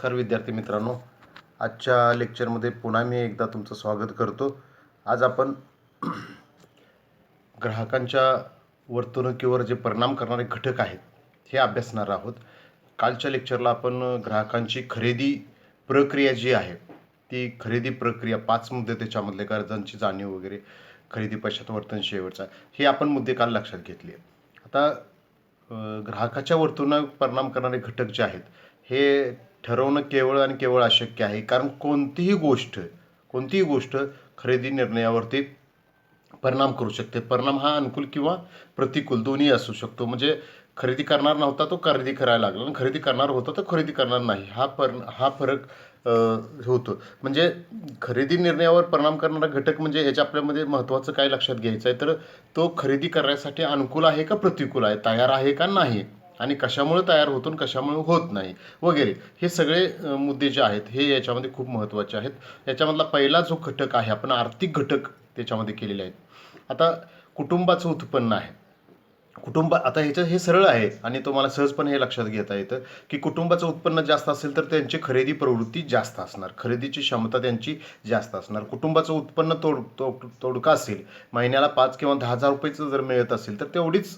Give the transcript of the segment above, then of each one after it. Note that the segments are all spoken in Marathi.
नमस्कार विद्यार्थी मित्रांनो, आजच्या लेक्चरमध्ये पुन्हा मी एकदा तुमचं स्वागत करतो. आज आपण ग्राहकांच्या वर्तणुकीवर जे परिणाम करणारे घटक आहेत हे अभ्यासणार आहोत. कालच्या लेक्चरला आपण ग्राहकांची खरेदी प्रक्रिया जी आहे ती खरेदी प्रक्रिया 5 मुद्दे त्याच्यामधले गरजांची जाणीव वगैरे, खरेदी पश्चात वर्तन शेवटचा, हे आपण मुद्दे काल लक्षात घेतले. आता ग्राहकाच्या वर्तनावर परिणाम करणारे घटक जे आहेत हे ठरवणं केवळ आणि केवळ अशक्य आहे, कारण कोणतीही गोष्ट खरेदी निर्णयावरती परिणाम करू शकते. परिणाम हा अनुकूल किंवा प्रतिकूल दोन्ही असू शकतो. म्हणजे खरेदी करणार नव्हता तो खरेदी करायला लागला आणि खरेदी करणार होता तर खरेदी करणार नाही, हा फरक होतो. म्हणजे खरेदी निर्णयावर परिणाम करणारा घटक म्हणजे याच्या आपल्यामध्ये महत्त्वाचं काय लक्षात घ्यायचं आहे, तर तो खरेदी करण्यासाठी अनुकूल आहे का प्रतिकूल आहे, तयार आहे का नाही, आणि कशामुळे तयार होतो आणि कशामुळे होत नाही वगैरे, हे सगळे मुद्दे जे आहेत हे याच्यामध्ये खूप महत्त्वाचे आहेत. याच्यामधला पहिला जो घटक आहे, आपण आर्थिक घटक त्याच्यामध्ये केलेले आहेत. आता कुटुंबाचं उत्पन्न आहे. आता ह्याच्यात हे सरळ आहे आणि तुम्हाला सहजपणे हे लक्षात घेता येतं की कुटुंबाचं उत्पन्न जास्त असेल तर त्यांची खरेदी प्रवृत्ती जास्त असणार, खरेदीची क्षमता त्यांची जास्त असणार. कुटुंबाचं उत्पन्न तोडका असेल, महिन्याला 5 किंवा 10,000 रुपयेचं जर मिळत असेल तर तेवढीच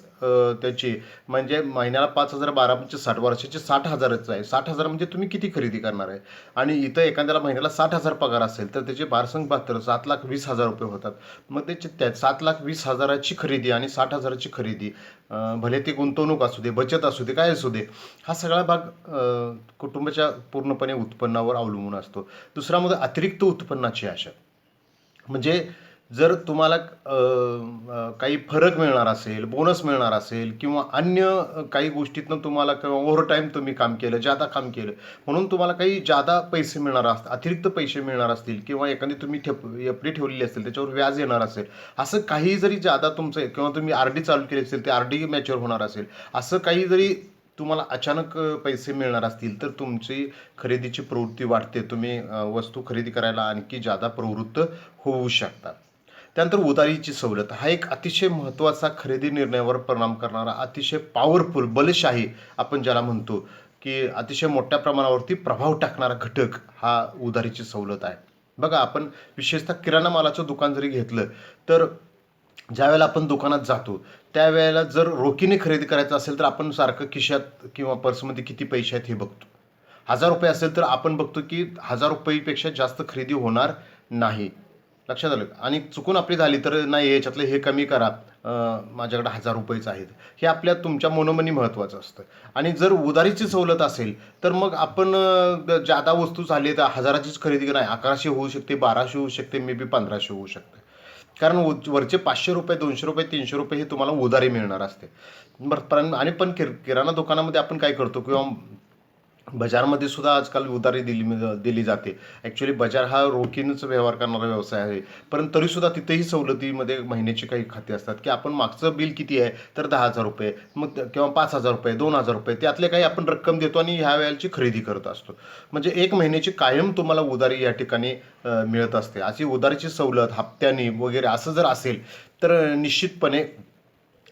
त्याची, म्हणजे महिन्याला 5,000 12 60 वर्षाचे 60,000च आहे. 60,000 म्हणजे तुम्ही किती खरेदी करणार आहे. आणि इथं एखाद्याला महिन्याला 60,000 पगार असेल तर त्याचे 12×72 7,20,000 रुपये होतात. मग त्याची 7,20,000ची खरेदी आणि 60,000ची खरेदी, भले ती गुंतवणूक असू दे, बचत असू दे, काय असू दे, हा सगळा भाग कुटुंबाच्या पूर्णपणे उत्पन्नावर अवलंबून असतो. दुसरा मुद्दा अतिरिक्त उत्पन्नाची आशा. म्हणजे जर तुम्हाला काही फरक मिळणार असेल, बोनस मिळणार असेल किंवा अन्य काही गोष्टीतनं तुम्हाला किंवा ओव्हरटाईम तुम्ही काम केलं, जादा काम केलं म्हणून तुम्हाला काही जादा पैसे मिळणार असतात, अतिरिक्त पैसे मिळणार असतील किंवा एखादी तुम्ही एफ डी ठेवलेली असेल त्याच्यावर व्याज येणार असेल, असं काही जरी जादा तुमचं, किंवा तुम्ही आर डी चालू केली असेल ते आर डी मॅच्युअर होणार असेल, असं काही जरी तुम्हाला अचानक पैसे मिळणार असतील तर तुमची खरेदीची प्रवृत्ती वाढते. तुम्ही वस्तू खरेदी करायला आणखी जादा प्रवृत्त होऊ शकता. त्यानंतर उधारीची सवलत हा एक अतिशय महत्त्वाचा खरेदी निर्णयावर परिणाम करणारा, अतिशय पॉवरफुल, बलशाही आपण ज्याला म्हणतो की अतिशय मोठ्या प्रमाणावरती प्रभाव टाकणारा घटक हा उधारीची सवलत आहे. बघा, आपण विशेषतः किराणा मालाचं दुकान जरी घेतलं तर ज्यावेळेला आपण दुकानात जातो त्यावेळेला जर रोखीने खरेदी करायचं असेल तर आपण सारखं खिशात किंवा पर्समध्ये किती पैसे आहेत हे बघतो. 1,000 रुपये असेल तर आपण बघतो की 1,000 रुपयेपेक्षा जास्त खरेदी होणार नाही. लक्षात आलं. आणि चुकून आपली झाली तर नाही, याच्यातलं हे कमी करा, माझ्याकडे 1,000 रुपयेच आहेत, हे आपल्या तुमच्या मनोमनी महत्त्वाचं असतं. आणि जर उधारीची सवलत असेल तर मग आपण जादा वस्तू झाली तर 1,000चीच खरेदी नाही, 1,100 होऊ शकते, 1,200 होऊ शकते, मे बी 1,500 होऊ शकते. कारण वरचे 500 रुपये, 200 रुपये, 300 रुपये हे तुम्हाला उधारी मिळणार असते. बरं, आणि पण किराणा दुकानामध्ये आपण काय करतो किंवा बाजारमध्ये सुद्धा आजकाल उधारी दिली जाते. ॲक्च्युली बाजार हा रोखीनंच व्यवहार करणारा व्यवसाय आहे. पण तरीसुद्धा तिथेही सवलतीमध्ये महिन्याची काही खाती असतात की आपण मागचं बिल किती आहे तर 10,000 रुपये, मग किंवा 5,000 रुपये, 2,000 रुपये, त्यातले काही आपण रक्कम देतो आणि ह्या वेळेची खरेदी करत असतो. म्हणजे 1 महिन्याची कायम तुम्हाला उधारी या ठिकाणी मिळत असते. अशी उधारीची सवलत हप्त्यानी वगैरे असं जर असेल तर निश्चितपणे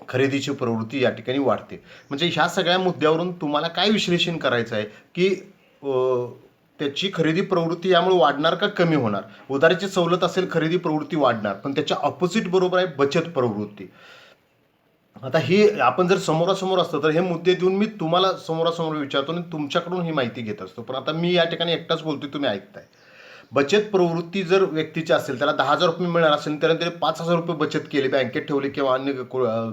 खरेदीची प्रवृत्ती या ठिकाणी वाढते. म्हणजे ह्या सगळ्या मुद्द्यावरून तुम्हाला काय विश्लेषण करायचं आहे की त्याची खरेदी प्रवृत्ती यामुळे वाढणार का कमी होणार. उधारीची सवलत असेल, खरेदी प्रवृत्ती वाढणार, पण त्याच्या ऑपोजिट बरोबर आहे बचत प्रवृत्ती. आता ही आपण जर समोरासमोर असतं तर हे मुद्दे देऊन मी तुम्हाला समोरासमोर विचारतो आणि तुमच्याकडून ही माहिती घेत असतो. पण आता मी या ठिकाणी एकटाच बोलतोय, तुम्ही ऐकताय. बचत प्रवृत्ती जर व्यक्तीची असेल, त्याला 10,000 रुपये मिळणार असेल, त्याने 5,000 रुपये बचत केली, बँकेत ठेवले किंवा अन्य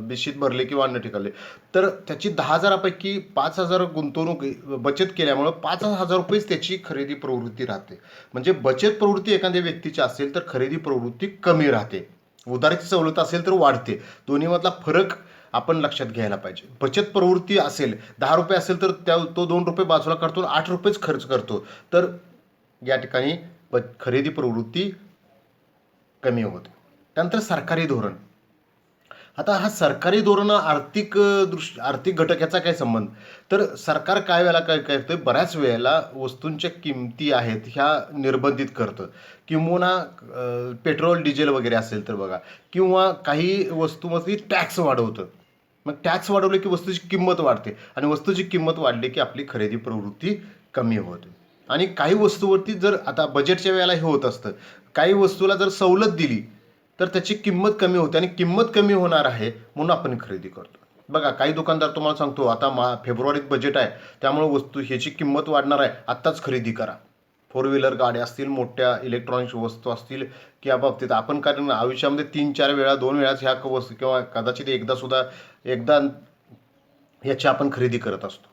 बिशीत भरले किंवा अन्य ठिकाणी, तर त्याची 10,000पैकी 5,000 गुंतवणूक बचत केल्यामुळं 5,000 रुपयेच त्याची खरेदी प्रवृत्ती राहते. म्हणजे बचत प्रवृत्ती एखाद्या व्यक्तीची असेल तर खरेदी प्रवृत्ती कमी राहते. उधारीची सवलत असेल तर वाढते. दोन्हीमधला फरक आपण लक्षात घ्यायला पाहिजे. बचत प्रवृत्ती असेल, 10 रुपये असेल तर तो 2 रुपये बाजूला काढतो, 8 रुपयेच खर्च करतो, तर या ठिकाणी खरेदी प्रवृत्ती कमी होते. त्यानंतर सरकारी धोरण. आता हा सरकारी धोरण आर्थिक घटक याचा काय संबंध, तर सरकार काय वेळेला काय करतं, बऱ्याच वेळेला वस्तूंच्या किमती आहेत ह्या निर्बंधित करतं, किंवा पेट्रोल डिझेल वगैरे असेल तर बघा, किंवा काही वस्तूमध्ये टॅक्स वाढवतं. मग टॅक्स वाढवले की वस्तूची किंमत वाढते आणि वस्तूची किंमत वाढली की आपली खरेदी प्रवृत्ती कमी होते. आणि काही वस्तूवरती जर आता बजेटच्या वेळेला हे होत असतं, काही वस्तूला जर सवलत दिली तर त्याची किंमत कमी होते आणि किंमत कमी होणार आहे म्हणून आपण खरेदी करतो. बघा काही दुकानदार तुम्हाला सांगतो आता फेब्रुवारीत बजेट आहे त्यामुळे वस्तू ह्याची किंमत वाढणार आहे, आत्ताच खरेदी करा. फोर व्हीलर गाड्या असतील, मोठ्या इलेक्ट्रॉनिक्स वस्तू असतील, की या बाबतीत आपण कारण आयुष्यामध्ये 3-4 वेळा 2 वेळाच ह्या वस्तू किंवा कदाचित एकदा याची आपण खरेदी करत असतो.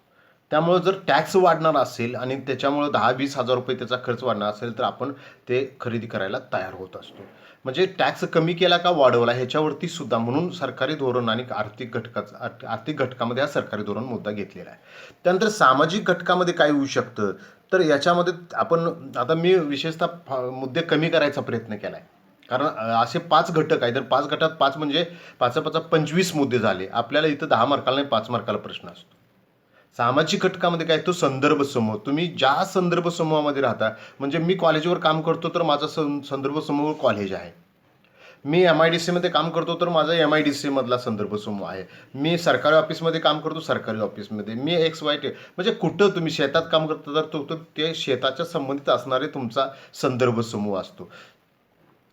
त्यामुळं जर टॅक्स वाढणार असेल आणि त्याच्यामुळं 10-20 हजार रुपये त्याचा खर्च वाढणार असेल तर आपण ते खरेदी करायला तयार होत असतो. म्हणजे टॅक्स कमी केला का वाढवला ह्याच्यावरती सुद्धा, म्हणून सरकारी धोरण आणि आर्थिक घटकामध्ये हा सरकारी धोरण मुद्दा घेतलेला आहे. त्यानंतर सामाजिक घटकामध्ये काय होऊ शकतं, तर याच्यामध्ये आपण आता मी विशेषतः मुद्दे कमी करायचा प्रयत्न केला आहे. कारण असे 5 घटक आहेत तर 5 गटात 5 म्हणजे 5 25 मुद्दे झाले. आपल्याला इथं 10 मार्काला नाही 5 मार्काला प्रश्न असतो. सामाजिक घटकामध्ये काय तो संदर्भ समूह, तुम्ही ज्या संदर्भ समूहामध्ये राहता, म्हणजे मी कॉलेजवर काम करतो तर माझा संदर्भ समूह कॉलेज आहे. मी MIDC मध्ये काम करतो तर माझा MIDC मधला संदर्भ समूह आहे. मी सरकारी ऑफिसमध्ये काम करतो सरकारी ऑफिसमध्ये. मी XY म्हणजे कुठं तुम्ही शेतात काम करता तर तो ते शेताच्या संबंधित असणारे तुमचा संदर्भ समूह असतो.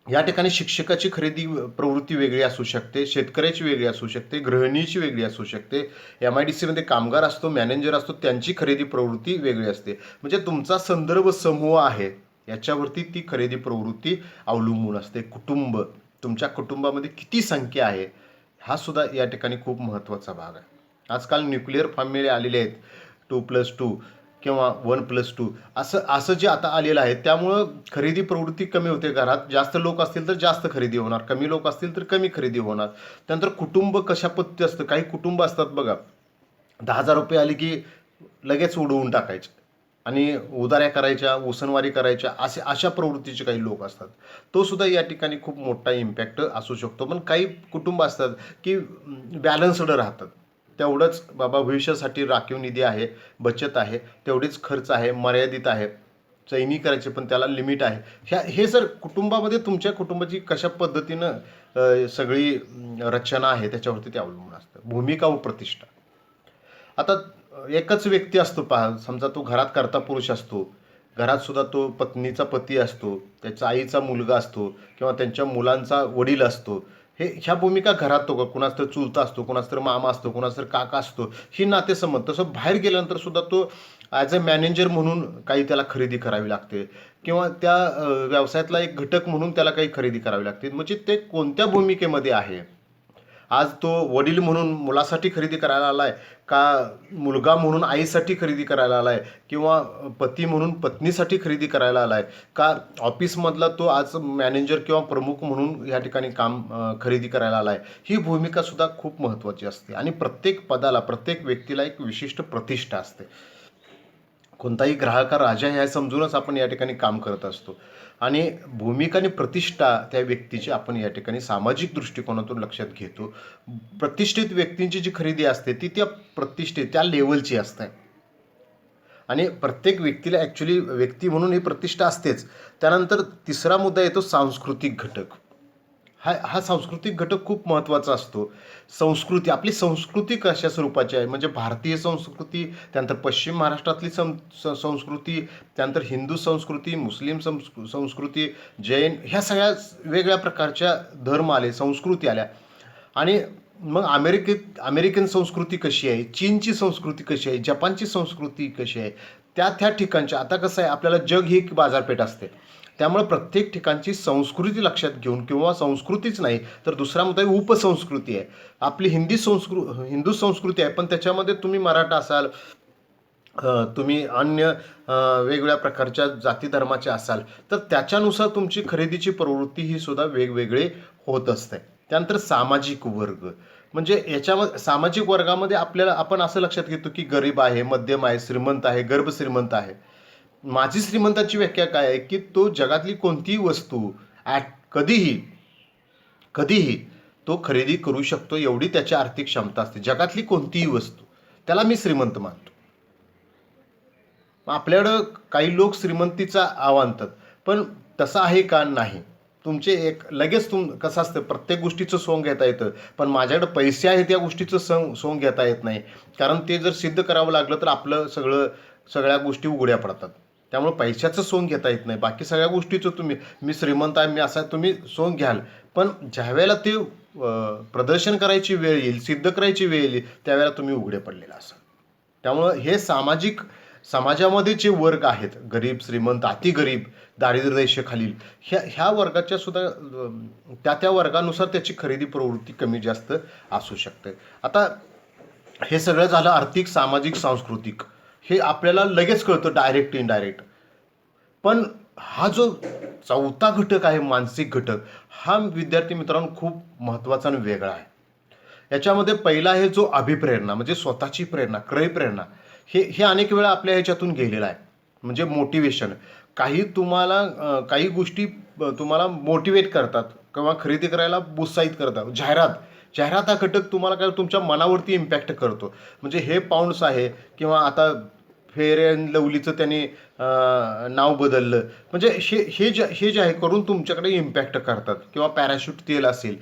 या ठिकाणी शिक्षकाची खरेदी प्रवृत्ती वेगळी असू शकते, शेतकऱ्याची वेगळी असू शकते, गृहिणीची वेगळी असू शकते. MIDC मध्ये कामगार असतो, मॅनेजर असतो, त्यांची खरेदी प्रवृत्ती वेगळी असते. म्हणजे तुमचा संदर्भ समूह आहे याच्यावरती ती खरेदी प्रवृत्ती अवलंबून असते. कुटुंब, तुमच्या कुटुंबामध्ये किती संख्या आहे हा सुद्धा या ठिकाणी खूप महत्त्वाचा भाग आहे. आजकाल न्यूक्लिअर फॅमिली आलेले आहेत, 2+2 किंवा 1+2 असं जे आता आलेलं आहे त्यामुळं खरेदी प्रवृत्ती कमी होते. घरात जास्त लोक असतील तर जास्त खरेदी होणार, कमी लोक असतील तर कमी खरेदी होणार. त्यानंतर कुटुंब कशा पद्धती असतं, काही कुटुंब असतात बघा 10,000 रुपये आले की लगेच उडवून टाकायचे आणि उधाऱ्या करायच्या, उसनवारी करायच्या, अशा प्रवृत्तीचे काही लोक असतात. तो सुद्धा या ठिकाणी खूप मोठा इम्पॅक्ट असू शकतो. पण काही कुटुंब असतात की बॅलन्स्ड राहतात, तेवढंच बाबा भविष्यासाठी राखीव निधी आहे, बचत आहे, तेवढीच खर्च आहे, मर्यादित आहे, चैनी करायची पण त्याला लिमिट आहे. हे जर कुटुंबामध्ये तुमच्या कुटुंबाची कशा पद्धतीनं सगळी रचना आहे त्याच्यावरती ते अवलंबून असतं. भूमिका व प्रतिष्ठा, आता एकच व्यक्ती असतो पहा, समजा तो घरात कर्ता पुरुष असतो, घरात सुद्धा तो पत्नीचा पती असतो, त्याच्या आईचा मुलगा असतो किंवा त्यांच्या मुलांचा वडील असतो. ह्या भूमिका घरात तो कुणाच तर चुलता असतो, कुणाच तर मामा असतो, कुणाच तर काका असतो, ही नातेसंबंध. तसं बाहेर गेल्यानंतर सुद्धा तो ॲज अ मॅनेजर म्हणून काही त्याला खरेदी करावी लागते किंवा त्या व्यवसायातला एक घटक म्हणून त्याला काही खरेदी करावी लागते. म्हणजे ते कोणत्या भूमिकेमध्ये आहे, आज तो वडील म्हणून मुलासाठी खरेदी करायला आलाय का मुलगा म्हणून आईसाठी खरेदी करायला आलाय किंवा पती म्हणून पत्नीसाठी खरेदी करायला आलाय का ऑफिसमधला तो आज मॅनेजर किंवा प्रमुख म्हणून या ठिकाणी खरेदी करायला आलाय. ही भूमिका सुद्धा खूप महत्त्वाची असते आणि प्रत्येक पदाला, प्रत्येक व्यक्तीला एक विशिष्ट प्रतिष्ठा असते. कोणताही ग्राहक हा राजा हे समजूनच आपण या ठिकाणी काम करत असतो आणि भूमिका आणि प्रतिष्ठा त्या व्यक्तीची आपण या ठिकाणी सामाजिक दृष्टिकोनातून लक्षात घेतो. प्रतिष्ठित व्यक्तींची जी खरेदी असते ती त्या प्रतिष्ठित त्या लेवलची असते आणि प्रत्येक व्यक्तीला ॲक्च्युली व्यक्ती म्हणून ही प्रतिष्ठा असतेच. त्यानंतर तिसरा मुद्दा येतो सांस्कृतिक घटक. हा सांस्कृतिक घटक खूप महत्त्वाचा असतो. संस्कृती, आपली संस्कृती कशा स्वरूपाची आहे, म्हणजे भारतीय संस्कृती, त्यानंतर पश्चिम महाराष्ट्रातली संस्कृती, त्यानंतर हिंदू संस्कृती, मुस्लिम संस्कृती, जैन, ह्या सगळ्या वेगळ्या प्रकारच्या धर्म आले, संस्कृती आल्या. आणि मग अमेरिकन संस्कृती कशी आहे, चीनची संस्कृती कशी आहे, जपानची संस्कृती कशी आहे, त्या ठिकाणच्या. आता कसं आहे, आपल्याला जग ही एक बाजारपेठ असते, त्यामुळे प्रत्येक ठिकाणची संस्कृती लक्षात घेऊन, किंवा संस्कृतीच नाही तर दुसरा मुद्दा उपसंस्कृती आहे. आपली हिंदू संस्कृती आहे पण त्याच्यामध्ये तुम्ही मराठा असाल, तुम्ही अन्य वेगवेगळ्या प्रकारच्या जाती धर्माचे असाल तर त्याच्यानुसार तुमची खरेदीची प्रवृत्ती ही सुद्धा वेगवेगळी होत असते. त्यानंतर सामाजिक वर्ग, म्हणजे याच्यामध्ये सामाजिक वर्गामध्ये आपण असं लक्षात घेतो की गरीब आहे, मध्यम आहे, श्रीमंत आहे, गर्भ श्रीमंत आहे. माझी श्रीमंताची व्याख्या काय आहे की तो जगातली कोणतीही वस्तू कधीही कधीही तो खरेदी करू शकतो, एवढी त्याची आर्थिक क्षमता असते. जगातली कोणतीही वस्तू, त्याला मी श्रीमंत मानतो. आपल्याकडं काही लोक श्रीमंतीचा आणतात पण तसं आहे का, नाही. तुमचे एक लगेच कसं असतं, प्रत्येक गोष्टीचं सोंग घेता येतं पण माझ्याकडे पैसे आहेत त्या गोष्टीचं सोंग घेता येत नाही. कारण ते जर सिद्ध करावं लागलं तर आपलं सगळ्या गोष्टी उघड्या पडतात. त्यामुळे पैशाचं सोंग घेता येत नाही. बाकी सगळ्या गोष्टीचं तुम्ही, मी श्रीमंत आहे, मी असा आहे, तुम्ही सोंग घ्याल. पण ज्यावेळेला ते प्रदर्शन करायची वेळ येईल, सिद्ध करायची वेळ येईल, त्यावेळेला तुम्ही उघडे पडलेला असाल. त्यामुळं हे समाजामध्ये जे वर्ग आहेत, गरीब, श्रीमंत, अतिगरीब, दारिद्र्य रेषेखालील, ह्या वर्गाच्या सुद्धा त्या वर्गानुसार त्याची खरेदी प्रवृत्ती कमी जास्त असू शकते. आता हे सगळं झालं आर्थिक, सामाजिक, सांस्कृतिक. हे आपल्याला लगेच कळतं, डायरेक्ट इनडायरेक्ट. पण हा जो चौथा घटक आहे, मानसिक घटक, हा विद्यार्थी मित्रांनो खूप महत्त्वाचा आणि वेगळा आहे. याच्यामध्ये पहिला आहे जो अभिप्रेरणा, म्हणजे स्वतःची प्रेरणा, क्रय प्रेरणा. हे अनेक वेळा आपल्या ह्याच्यातून गेलेलं आहे. म्हणजे मोटिवेशन. काही गोष्टी तुम्हाला मोटिवेट करतात किंवा खरेदी करायला प्रोत्साहित करतात. जाहिरात हा घटक तुम्हाला काय तुमच्या मनावरती इम्पॅक्ट करतो. म्हणजे हे पाऊंड्स आहे किंवा आता फेअर अँड लवलीचं त्यांनी नाव बदललं. म्हणजे हे जे आहे करून तुमच्याकडे इम्पॅक्ट करतात. किंवा पॅराशूट तेल असेल,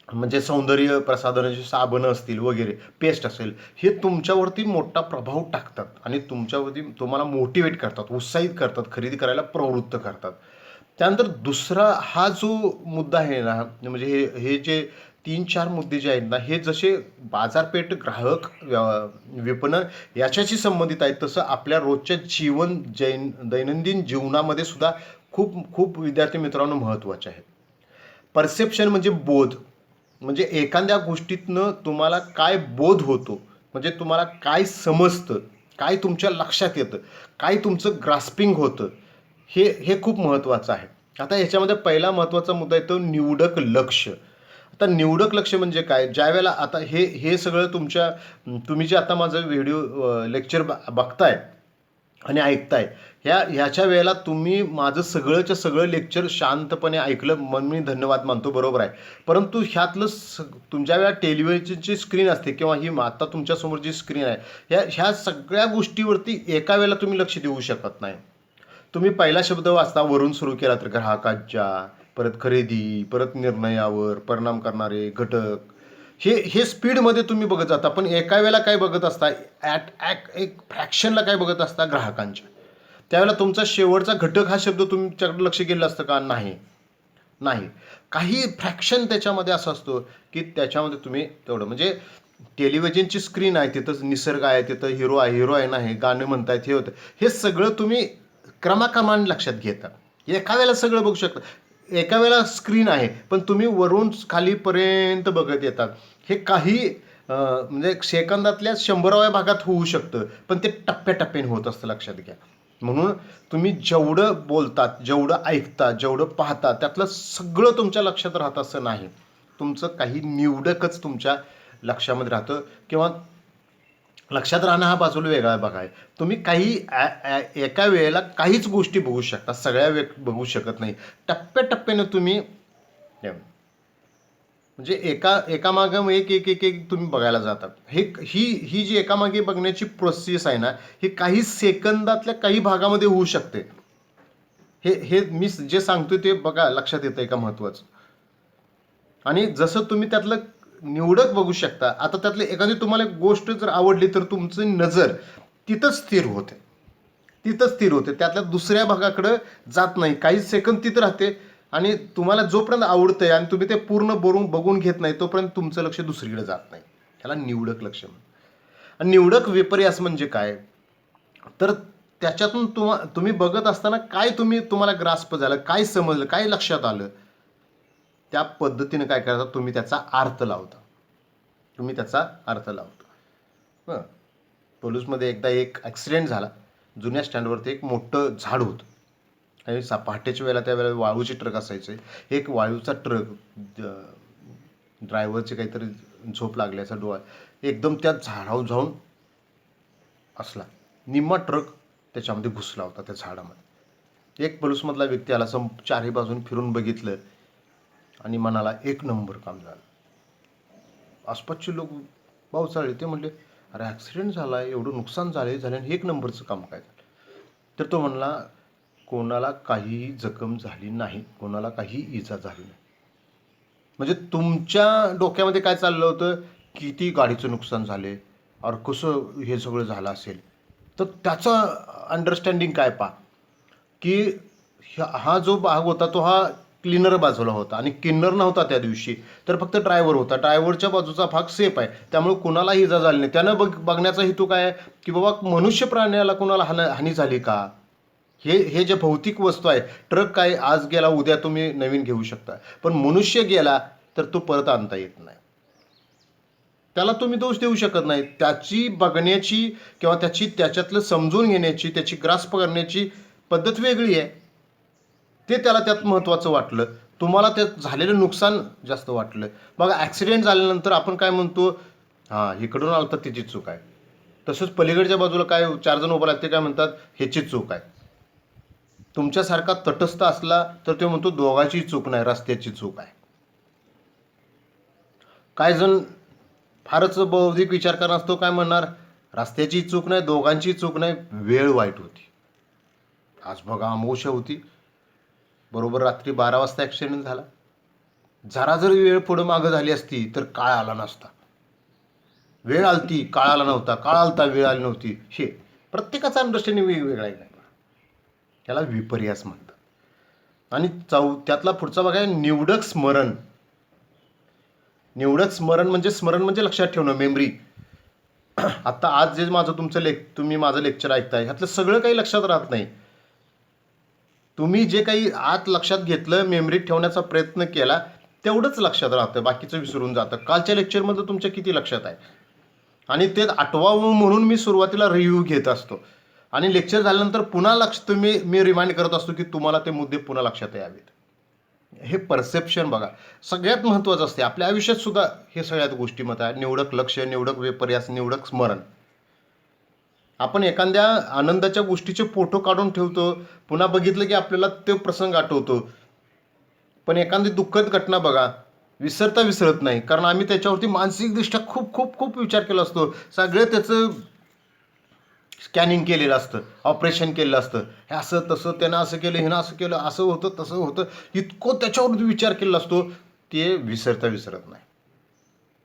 म्हणजे सौंदर्य प्रसाधनाचे साबणं असतील वगैरे, पेस्ट असेल, हे तुमच्यावरती मोठा प्रभाव टाकतात आणि तुम्हाला मोटिवेट करतात, उत्साहित करतात, खरेदी करायला प्रवृत्त करतात. त्यानंतर दुसरा हा जो मुद्दा आहे ना, म्हणजे हे जे 3-4 मुद्दे जे आहेत ना, हे जसे बाजारपेठ, ग्राहक, विपणन याच्याशी संबंधित आहेत, तसं आपल्या रोजच्या दैनंदिन जीवनामध्ये सुद्धा खूप खूप विद्यार्थी मित्रांनो महत्त्वाचे आहेत. परसेप्शन म्हणजे बोध. म्हणजे एखाद्या गोष्टीतनं तुम्हाला काय बोध होतो, म्हणजे तुम्हाला काय समजतं, काय तुमच्या लक्षात येतं, काय तुमचं ग्रास्पिंग होतं, हे खूप महत्त्वाचं आहे. आता ह्याच्यामध्ये पहिला महत्त्वाचा मुद्दा येतो निवडक लक्ष. आता निवडक लक्ष म्हणजे काय? ज्यावेळेला आता हे सगळं तुम्ही जे आता माझं व्हिडिओ लेक्चर बघताय आणि ऐकताय, ह्याच्या वेळेला तुम्ही माझं सगळंच्या सगळं लेक्चर शांतपणे ऐकलं, मन मी धन्यवाद मानतो, बरोबर आहे. परंतु ह्यातलं तुमच्या वेळा टेलिव्हिजनची स्क्रीन असते किंवा ही आता तुमच्यासमोर जी स्क्रीन आहे, ह्या सगळ्या गोष्टीवरती एका वेळेला तुम्ही लक्ष देऊ शकत नाही. तुम्ही पहिला शब्द वाचता वरून सुरू केला तर ग्राहकांच्या, परत खरेदी, परत निर्णयावर परिणाम करणारे घटक, हे स्पीडमध्ये तुम्ही बघत जाता. पण एका वेळेला काय बघत असता, एक फ्रॅक्शनला काय बघत असता, ग्राहकांच्या. त्यावेळेला तुमचा शेवटचा घटक हा शब्द तुमच्याकडे लक्ष गेलं असतं का? नाही. काही फ्रॅक्शन त्याच्यामध्ये असं असतो की त्याच्यामध्ये तुम्ही तेवढं, म्हणजे टेलिव्हिजनची स्क्रीन आहे, तिथं निसर्ग आहे, तिथं हिरोईन आहे, गाणं म्हणतायत, हे होतं, हे सगळं तुम्ही क्रमाक्रमाने लक्षात घेता. एका वेळेला सगळं बघू शकता. एका वेळेला स्क्रीन आहे, पण तुम्ही वरून खालीपर्यंत बघत येतात. हे काही म्हणजे सेकंदातल्या 100व्या भागात होऊ शकतं, पण ते टप्प्याटप्प्याने होत असतं, लक्षात घ्या. म्हणून तुम्ही जेवढं बोलतात, जेवढं ऐकता, जेवढं पाहता, त्यातलं सगळं तुमच्या लक्षात राहतं असं नाही. तुमचं काही निवडकच तुमच्या लक्षामध्ये राहतं. किंवा लक्षात राहणं हा बाजूला वेगळा भाग आहे. तुम्ही एका वेळेला काहीच गोष्टी बघू शकता, सगळ्या बघू शकत नाही. टप्प्याटप्प्याने तुम्ही, म्हणजे एकामागं एक तुम्ही बघायला जातात. ही जी एकामागे बघण्याची प्रोसेस आहे ना, ही काही सेकंदातल्या काही भागामध्ये होऊ शकते. हे मी जे सांगतोय ते बघा, लक्षात येतंय का महत्त्वाचं. आणि जसं तुम्ही त्यातलं निवडक बघू शकता, आता त्यातली एखादी तुम्हाला गोष्ट जर आवडली तर तुमची नजर तिथंच स्थिर होते, त्यातल्या दुसऱ्या भागाकडे जात नाही. काही सेकंद तिथं राहते आणि तुम्हाला जोपर्यंत आवडतंय आणि तुम्ही ते पूर्ण बघून घेत नाही, तोपर्यंत तुमचं लक्ष दुसरीकडे जात नाही. त्याला निवडक लक्ष म्हणतात. आणि निवडक विपर्यास म्हणजे काय, तर त्याच्यातून तुम्ही बघत असताना काय तुम्हाला ग्रास्प झालं, काय समजलं, काय लक्षात आलं, त्या पद्धतीने काय करता, तुम्ही त्याचा अर्थ लावता. हं. पोलूसमध्ये एकदा एक ॲक्सिडेंट झाला. जुन्या स्टँडवरती एक मोठं झाड होतं आणि पहाटेच्या वेळेला, त्यावेळेला वाळूचे ट्रक असायचे. एक वाळूचा ट्रक, ड्रायव्हरचे काहीतरी झोप लागल्याचा डोळा, एकदम त्या झाडावर जाऊन असला. निम्मा ट्रक त्याच्यामध्ये घुसला होता, त्या झाडामध्ये. एक पोलूसमधला व्यक्ती आला, चारही बाजून फिरून बघितलं आणि म्हणाला, 1 नंबर काम झालं. आसपासचे लोक चालले, ते म्हणले, अरे ॲक्सिडेंट झाला, एवढं नुकसान झालं, 1 नंबरचं काम काय झालं? तर तो म्हणला, कोणाला काहीही जखम झाली नाही, कोणाला काही इजा झाली नाही. म्हणजे तुमच्या डोक्यामध्ये काय चाललं होतं, किती गाडीचं नुकसान झाले, और कसं हे सगळं झालं असेल. तर त्याचं अंडरस्टँडिंग काय पहा की हा जो भाग होता तो हा क्लीनर बाजूला होता आणि किन्नर नव्हता त्या दिवशी, तर फक्त ड्रायव्हर होता. ड्रायव्हरच्या बाजूचा भाग सेफ आहे, त्यामुळे कुणालाही इजा झाली नाही. त्यानं बघण्याचा हेतू काय आहे की बाबा मनुष्य प्राण्याला कुणाला हानी झाली का, हे जे भौतिक वस्तू आहे, ट्रक काय आज गेला उद्या तुम्ही नवीन घेऊ शकता, पण मनुष्य गेला तर तो परत आणता येत नाही. त्याला तुम्ही दोष देऊ शकत नाही. त्याची बघण्याची किंवा त्याच्यातलं समजून घेण्याची, त्याची ग्रास्प करण्याची पद्धत वेगळी आहे. ते त्याला त्यात महत्त्वाचं वाटलं, तुम्हाला त्यात झालेलं नुकसान जास्त वाटलं. मग ॲक्सिडेंट झाल्यानंतर आपण काय म्हणतो, हां इकडून आलं तर त्याची चूक आहे. तसंच पलीकडच्या बाजूला काय 4 जण उभं राहते, काय म्हणतात ह्याची चूक आहे. तुमच्यासारखा तटस्थ असला तर तो म्हणतो दोघांची चूक नाही, रस्त्याची चूक आहे. काय जण फारच बौद्धिक विचार करणार असतो, काय म्हणणार रस्त्याची चूक नाही, दोघांची चूक नाही, वेळ वाईट होती. आज बघा अमावस्या होती, बरोबर रात्री 12 वाजता ॲक्सिडेंट झाला. जरा जर वेळ पुढं मागं झाली असती तर काळ आला नसता. वेळ आलती, काळ आला नव्हता, काळ आलता, वेळ आली नव्हती. हे प्रत्येकाचा अंडरस्टँडिंग वेगवेगळा आहे. त्याला विपर्यास म्हणतात. आणि त्यातला पुढचा बघा निवडक स्मरण. निवडक स्मरण म्हणजे लक्षात ठेवणं, मेमरी. आता आज जे तुम्ही माझं लेक्चर ऐकताय ह्यातलं सगळं काही लक्षात राहत नाही. तुम्ही जे काही आत लक्षात घेतलं, मेमरीत ठेवण्याचा प्रयत्न केला, तेवढंच लक्षात राहतं, बाकीचं विसरून जातं. कालच्या लेक्चरमध्ये तुमच्या किती लक्षात आहे, आणि ते आठवावं म्हणून मी सुरुवातीला रिव्ह्यू घेत असतो, आणि लेक्चर झाल्यानंतर पुन्हा मी रिमाइंड करत असतो की तुम्हाला ते मुद्दे पुन्हा लक्षात यावेत. हे परसेप्शन बघा सगळ्यात महत्त्वाचं असते. आपल्या आयुष्यात सुद्धा हे सगळ्यात गोष्टीमध्ये आहे. निवडक लक्ष, निवडक विपर्यास, निवडक स्मरण. आपण एखाद्या आनंदाच्या गोष्टीचे फोटो काढून ठेवतो, पुन्हा बघितलं की आपल्याला तो प्रसंग आठवतो. पण एखादी दुःखद घटना बघा विसरत नाही, कारण आम्ही त्याच्यावरती मानसिकदृष्ट्या खूप खूप खूप विचार केला असतो. सगळं त्याचं स्कॅनिंग केलेलं असतं, ऑपरेशन केलेलं असतं. हे असं तसं, त्यानं असं केलं, हिनं असं केलं, असं होतं तसं होतं, इतकं त्याच्यावरती विचार केलेला असतो, ते विसरत नाही.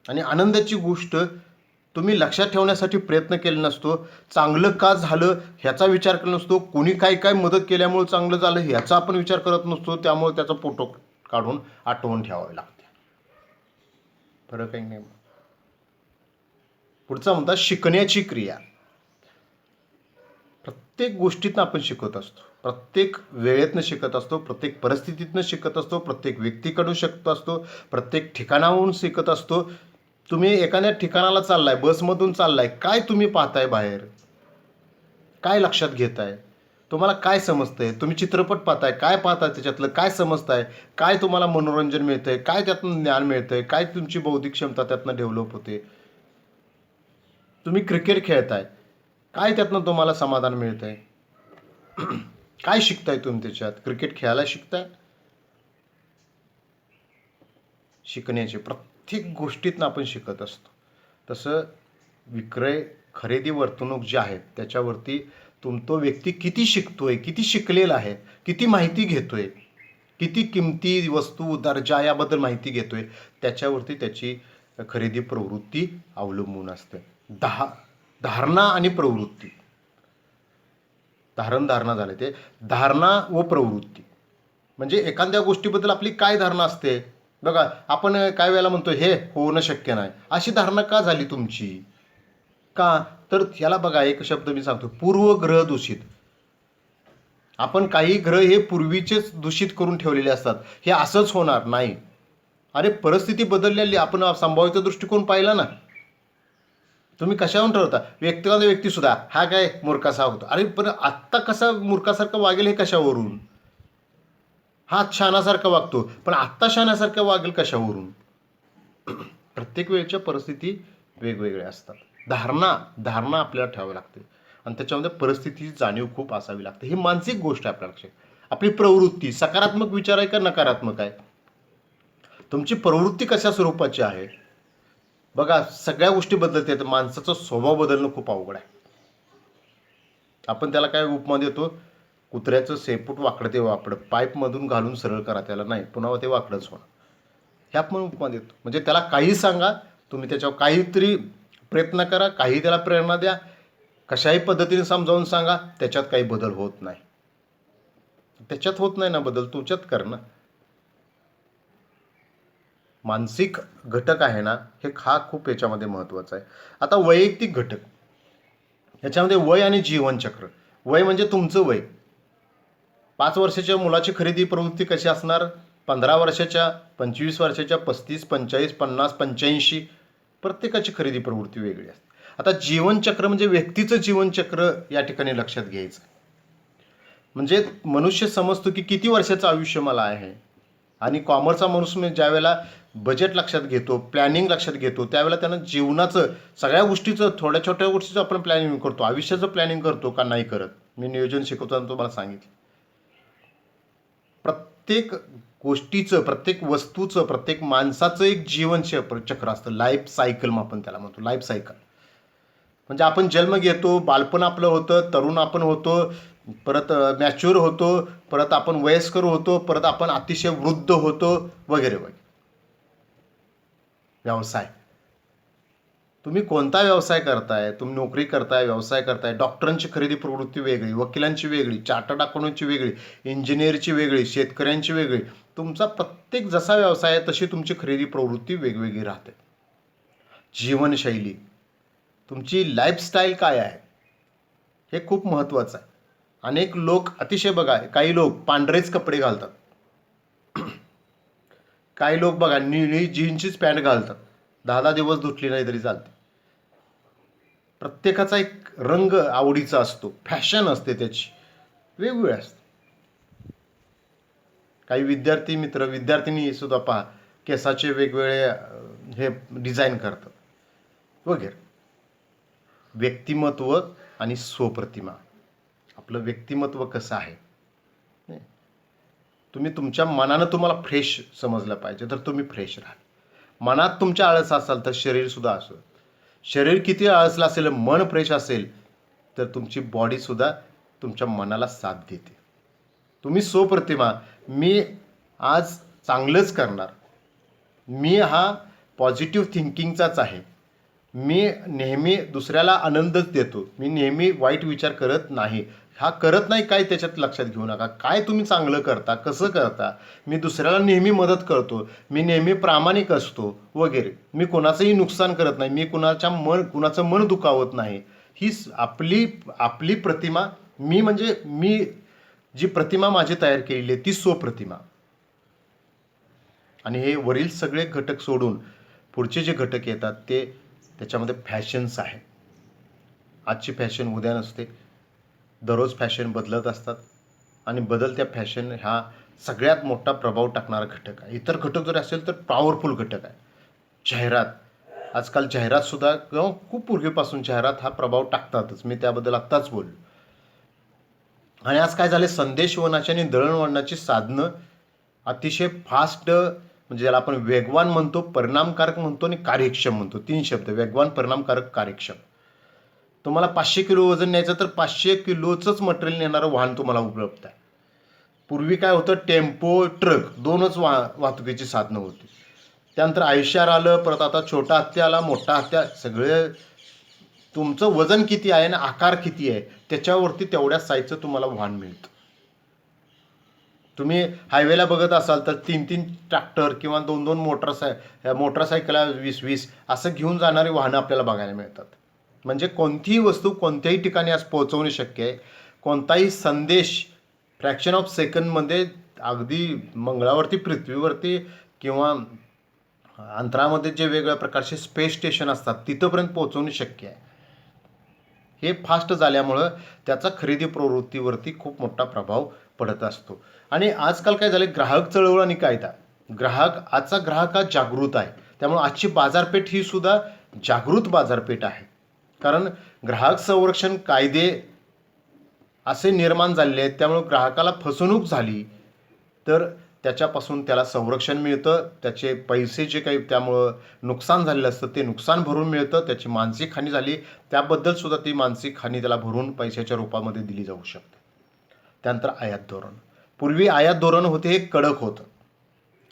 आणि आनंदाची गोष्ट तुम्ही लक्षात ठेवण्यासाठी प्रयत्न केला नसतो. चांगलं का झालं ह्याचा विचार केला नसतो. कोणी काय मदत केल्यामुळे चांगलं झालं ह्याचा आपण विचार करत नसतो. त्यामुळे त्याचा फोटो काढून आठवून ठेवावे लागते. फरक आहे नाही. पुढचा म्हणता शिकण्याची क्रिया. प्रत्येक गोष्टीतनं आपण शिकत असतो, प्रत्येक वेळेतनं शिकत असतो, प्रत्येक परिस्थितीतनं शिकत असतो, प्रत्येक व्यक्तीकडून शिकत असतो, प्रत्येक ठिकाणाहून शिकत असतो. तुम्ही एखाद्या ठिकाणाला चाललाय, बसमधून चाललाय, काय तुम्ही पाहताय बाहेर, काय लक्षात घेताय, तुम्हाला काय समजतंय, तुम्ही चित्रपट पाहताय, काय पाहताय, त्याच्यातलं काय समजताय, काय तुम्हाला मनोरंजन मिळतंय, काय त्यातनं ज्ञान मिळतंय, काय तुमची बौद्धिक क्षमता त्यातनं डेव्हलप होते. तुम्ही क्रिकेट खेळताय, काय त्यातनं तुम्हाला समाधान मिळतंय, काय शिकताय तुम्ही त्याच्यात. क्रिकेट खेळायला शिकताय. शिकण्याचे प्रत्येक गोष्टीतनं आपण शिकत असतो. तसं विक्रय खरेदी वर्तणूक जी आहे त्याच्यावरती तो व्यक्ती किती शिकतोय, किती शिकलेला आहे, किती माहिती घेतोय, किती किमती वस्तू दर्जा याबद्दल माहिती घेतोय, त्याच्यावरती त्याची खरेदी प्रवृत्ती अवलंबून असते. धारणा आणि प्रवृत्ती. धारणा झाले ते धारणा व प्रवृत्ती. म्हणजे एखाद्या गोष्टीबद्दल आपली काय धारणा असते बघा. आपण काय वेळेला म्हणतो हे होणं शक्य नाही, अशी धारणा का झाली तुमची, का तर ह्याला बघा एक शब्द मी सांगतो, पूर्वग्रह दूषित. आपण काही ग्रह हे पूर्वीचेच दूषित करून ठेवलेले असतात, हे असंच होणार नाही. अरे परिस्थिती बदललेली, आपण संभाव्य दृष्टिकोन पाहिला ना. तुम्ही कशावरून ठरवता, व्यक्ती सुद्धा हा काय मूर्खासा होतो, अरे पण आत्ता कसा मूर्खासारखं वागेल हे कशावरून, हा शहाण्यासारखा वागतो पण आत्ता शहाण्यासारखं वागेल कशावरून. प्रत्येक वेळेच्या परिस्थिती वेगवेगळ्या असतात. धारणा आपल्याला ठेवावी लागते आणि त्याच्यामध्ये परिस्थितीची जाणीव खूप असावी लागते. ही मानसिक गोष्ट आहे आपल्या लक्षात. आपली प्रवृत्ती सकारात्मक विचार आहे का नकारात्मक आहे, तुमची प्रवृत्ती कशा स्वरूपाची आहे. बघा सगळ्या गोष्टी बदलते, माणसाचा स्वभाव बदलणं खूप अवघड आहे. आपण त्याला काय उपमा देतो, कुत्र्याचं शेपूट वाकडं ते वाकडं, पाईपमधून घालून सरळ करा त्याला, नाही पुन्हा ते वाकडंच होणार, हे आपण उपमा देतो. म्हणजे त्याला काही सांगा, तुम्ही त्याच्यावर काहीतरी प्रयत्न करा, काही त्याला प्रेरणा द्या, कशाही पद्धतीने समजावून सांगा, त्याच्यात काही बदल होत नाही. त्याच्यात होत नाही ना बदल, तुमच्यात कर ना. मानसिक घटक आहे ना, हा खूप याच्यामध्ये महत्त्वाचा आहे. आता वैयक्तिक घटक, याच्यामध्ये वय आणि जीवनचक्र. वय म्हणजे तुमचं वय. 5 वर्षाच्या मुलाची खरेदी प्रवृत्ती कशी असणार, 15 वर्षाच्या, 25 वर्षाच्या, 35, 45, 50, 85, प्रत्येकाची खरेदी प्रवृत्ती वेगळी असते. आता जीवनचक्र म्हणजे व्यक्तीचं जीवनचक्र या ठिकाणी लक्षात घ्यायचं. म्हणजे मनुष्य समजतो की किती वर्षाचं आयुष्य मला आहे. आणि कॉमर्सचा माणूस म्हणजे ज्या वेळेला बजेट लक्षात घेतो, प्लॅनिंग लक्षात घेतो, त्यावेळेला त्यानं जीवनाचं सगळ्या गोष्टीचं, थोड्या छोट्या गोष्टीचं आपण प्लॅनिंग करतो. आयुष्याचं प्लॅनिंग करतो का नाही करत. मी नियोजन शिकवताना तुम्हाला सांगितलं. प्रत्येक गोष्टीचं, प्रत्येक वस्तूचं, प्रत्येक माणसाचं एक जीवन चक्र असतं. लाईफ सायकल आपण त्याला म्हणतो, लाईफ सायकल. म्हणजे आपण जन्म घेतो, बालपण आपलं होतं, तरुण आपण होतो, परत मॅच्युअर होतो, परत आपण वयस्कर होतो, परत आपण अतिशय वृद्ध होतो, वगैरे वगैरे. व्यवसाय, तुम्ही कोणता व्यवसाय करताय, तुम्ही नोकरी करताय, व्यवसाय करताय, डॉक्टरांची खरेदी प्रवृत्ती वेगळी, वकिलांची वेगळी, चार्टर्ड अकाउंटंटची वेगळी, इंजिनिअरची वेगळी, शेतकऱ्यांची वेगळी. तुमचा प्रत्येक जसा व्यवसाय आहे तशी तुमची खरेदी प्रवृत्ती वेगवेगळी राहते. जीवनशैली, तुमची लाईफस्टाईल काय आहे, हे खूप महत्त्वाचं आहे. अनेक लोक अतिशय बघा, काही लोक पांढरेच कपडे घालतात, काही लोक बघा निळी जीन्सचीच पॅन्ट घालतात, 10-10 दिवस धुतली नाही तरी चालते. प्रत्येकाचा एक रंग आवडीचा असतो, फॅशन असते त्याची, वेगवेगळे असते. काही विद्यार्थी मित्र, विद्यार्थिनी सुद्धा पहा, केसाचे वेगवेगळे हे डिझाईन करतात वगैरे. व्यक्तिमत्व आणि स्वप्रतिमा, आपलं व्यक्तिमत्व कसं आहे. तुम्ही तुमच्या मनानं तुम्हाला फ्रेश समजलं पाहिजे, तर तुम्ही फ्रेश राहा. मनात तुमच्या आळस असाल तर शरीर सुद्धा असो. शरीर किती आळसलं असेल, मन फ्रेश असेल तर तुमची बॉडी सुद्धा तुमच्या मनाला साथ देते. तुम्ही स्वप्रतिमा, मी आज चांगलंच करणार, मी हा पॉझिटिव्ह थिंकिंगचाच आहे, मी नेहमी दुसऱ्याला आनंदच देतो, मी नेहमी वाईट विचार करत नाही. हा करत नाही काय त्याच्यात लक्षात घेऊ नका. काय तुम्ही चांगलं करता, कसं करता, मी दुसऱ्याला नेहमी मदत करतो, मी नेहमी प्रामाणिक असतो वगैरे, मी कोणाचंही नुकसान करत नाही, मी कुणाचं मन दुखावत नाही. ही आपली आपली प्रतिमा, मी म्हणजे मी जी प्रतिमा माझी तयार केलेली आहे ती स्वप्रतिमा. आणि हे वरील सगळे घटक सोडून पुढचे जे घटक येतात ते त्याच्यामध्ये फॅशन्स आहे. आजची फॅशन उद्या नसते, दररोज फॅशन बदलत असतात आणि बदलत्या फॅशन हा सगळ्यात मोठा प्रभाव टाकणारा घटक आहे. इतर घटक जर असेल तर पॉवरफुल घटक आहे. जाहिरात, आजकाल जाहिरातसुद्धा किंवा खूप पूर्वीपासून जाहिरात हा प्रभाव टाकतातच, मी त्याबद्दल आत्ताच बोललो. आणि आज काय झाले, संदेशवहनाची आणि दळणवळणाची साधनं अतिशय फास्ट, म्हणजे ज्याला आपण वेगवान म्हणतो, परिणामकारक म्हणतो आणि कार्यक्षम म्हणतो. 3 शब्द, वेगवान, परिणामकारक, कार्यक्षम. तुम्हाला 500 किलो वजन न्यायचं तर 500 किलोचंच मटेरियल नेणारं वाहन तुम्हाला उपलब्ध आहे. पूर्वी काय होतं, टेम्पो, ट्रक, 2च वाहतुकीची साधनं होती. त्यानंतर आयुष्यात आलं, परत आता छोटा हत्ती आला, मोठा हत्ती, सगळे तुमचं वजन किती आहे आणि आकार किती आहे त्याच्यावरती तेवढ्या साईजचं तुम्हाला वाहन मिळतं. तुम्ही हायवेला बघत असाल तर 3-3 ट्रॅक्टर किंवा 2-2 मोटरसायकल 20-20 असं घेऊन जाणारी वाहनं आपल्याला बघायला मिळतात. म्हणजे कोणतीही वस्तू कोणत्याही ठिकाणी आज पोहोचवणे शक्य आहे. कोणताही संदेश फ्रॅक्शन ऑफ सेकंडमध्ये अगदी मंगळावरती, पृथ्वीवरती किंवा अंतरामध्ये जे वेगवेगळ्या प्रकारचे स्पेस स्टेशन असतात तिथंपर्यंत पोहोचवणे शक्य आहे. हे फास्ट झाल्यामुळं त्याचा खरेदी प्रवृत्तीवरती खूप मोठा प्रभाव पडत असतो. आणि आजकाल काय झालं, ग्राहक चळवळ आणि कायदा. आजचा ग्राहक हा जागृत आहे, त्यामुळे आजची बाजारपेठ ही सुद्धा जागृत बाजारपेठ आहे. कारण ग्राहक संरक्षण कायदे असे निर्माण झालेले आहेत, त्यामुळे ग्राहकाला फसवणूक झाली तर त्याच्यापासून त्याला संरक्षण मिळतं, त्याचे पैसे जे काही त्यामुळं नुकसान झालेलं असतं ते नुकसान भरून मिळतं, त्याची मानसिक हानी झाली त्याबद्दल सुद्धा ती मानसिक हानी त्याला भरून पैशाच्या रूपामध्ये दिली जाऊ शकते. त्यानंतर आयात धोरण. पूर्वी आयात धोरण होते हे कडक होतं,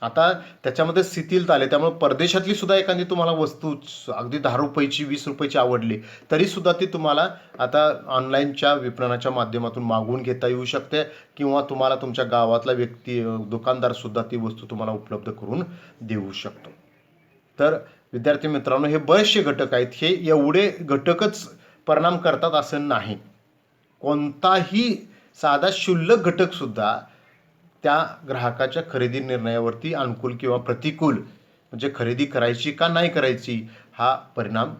आता त्याच्यामध्ये शिथिलता आले, त्यामुळे परदेशातली सुद्धा एखादी तुम्हाला वस्तू अगदी 10 रुपयाची 20 रुपयाची आवडली तरीसुद्धा ती तुम्हाला आता ऑनलाईनच्या विपणनाच्या माध्यमातून मागवून घेता येऊ शकते, किंवा तुम्हाला तुमच्या गावातला व्यक्ती दुकानदारसुद्धा ती वस्तू तुम्हाला उपलब्ध करून देऊ शकतो. तर विद्यार्थी मित्रांनो, हे बरेचसे घटक आहेत. हे एवढे घटकच परिणाम करतात असं नाही. कोणताही साधा क्षुल्लक घटकसुद्धा त्या ग्राहकाच्या खरेदी निर्णयावरती अनुकूल किंवा प्रतिकूल, म्हणजे खरेदी करायची का नाही करायची, हा परिणाम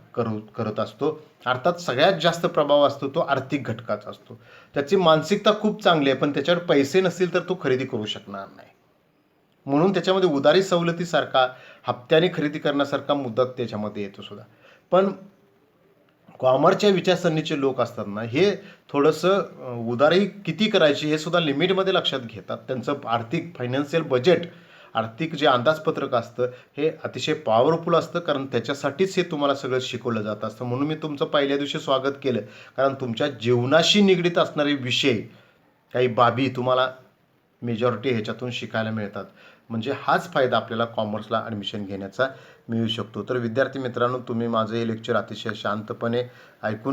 करत असतो. अर्थात सगळ्यात जास्त प्रभाव असतो तो आर्थिक घटकाचा असतो. त्याची मानसिकता खूप चांगली आहे, पण त्याच्यावर पैसे नसतील तर तो खरेदी करू शकणार नाही. म्हणून त्याच्यामध्ये उदारी सवलतीसारखा, हप्त्याने खरेदी करण्यासारखा मुद्दा त्याच्यामध्ये येतो सुद्धा. पण कॉमर्सच्या विचारसरणीचे लोक असतात ना, हे थोडंसं उदारी किती करायची हे सुद्धा लिमिटमध्ये लक्षात घेतात. त्यांचं आर्थिक फायनान्शियल बजेट, आर्थिक जे अंदाजपत्रक असतं हे अतिशय पॉवरफुल असतं, कारण त्याच्यासाठीच हे तुम्हाला सगळं शिकवलं जात असतं. म्हणून मी तुमचं पहिल्या दिवशी स्वागत केलं, कारण तुमच्या जीवनाशी निगडीत असणारे विषय, काही बाबी तुम्हाला मेजॉरिटी ह्याच्यातून शिकायला मिळतात. म्हणजे हाच फायदा आपल्याला कॉमर्सला ॲडमिशन घेण्याचा मिळू शकतो. तर विद्यार्थी मित्रांनो, तुम्ही माझं हे लेक्चर अतिशय शांतपणे ऐकून